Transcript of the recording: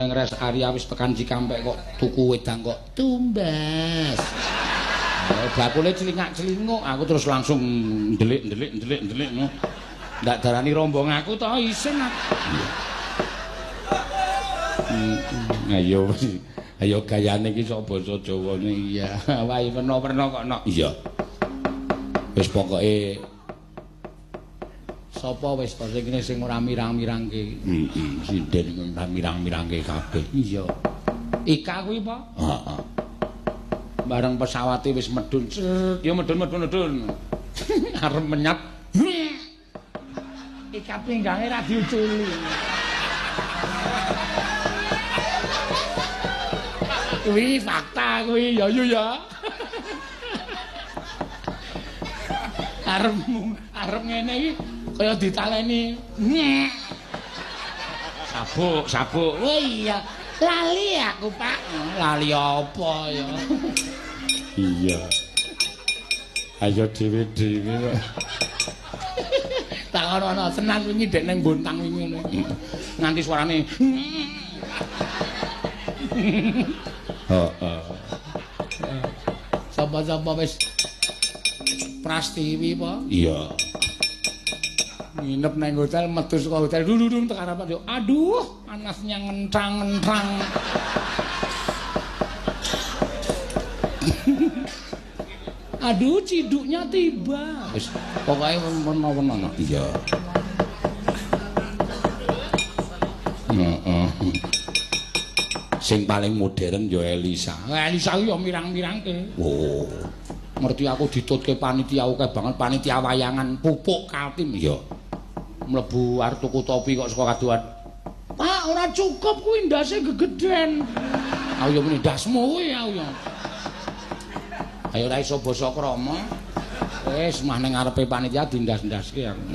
Ngres Arya wis tekan Cikampek kok tuku wedang kok tumbas. Bakule celingak-celinguk, aku terus langsung ndelik. Ndak darani rombong aku to isin aku. Ayo gayane iki sok basa Jawane iya. Wae peno-peno kok nok. Iya. Wis pokoke sapa wis to sing ora mirang-mirangke. Sinden ora mirang-mirangke kabeh. Iya. Ika kuwi apa? Heeh. Bareng pesawate wis medhun, ya medhun. Arep menyat. Ika pinggange ra diuculi. Kuwi fakta kuwi ya yo ya. Arep ngene iki kaya ditaleni. Sabuk. Oh iya, lali aku, Pak. Lali apa ya? Iya. Ayo dhewe-dhewe kok. Tak ono senan wingi dek ning Bontang wingi ngono. Nganti suarane. Heeh. Sapa-sapa wis Prastiwi apa? Iya. Nginep nang hotel, metu saka hotel, dudung tekan apa yo. Aduh, panasnya ngentrang-ngentrang. Aduh, ciduknya tiba. Wis pokoke wena-wena. Iya. Heeh. Sing paling modern yo Elisa. Elisa yo mirang-mirangke. Oh. Ngerti aku ditutke panitia akeh banget, panitia wayangan pupuk Kaltim ya. Mlebu arep tuku topi kok saka kadoan. Pak, ora cukup kuwi ndase gegeden. Ayo muni ndasmu kuwi ayo. Ayo ora iso basa krama. Wis mah ning ngarepe panitia dindas-ndaske aku.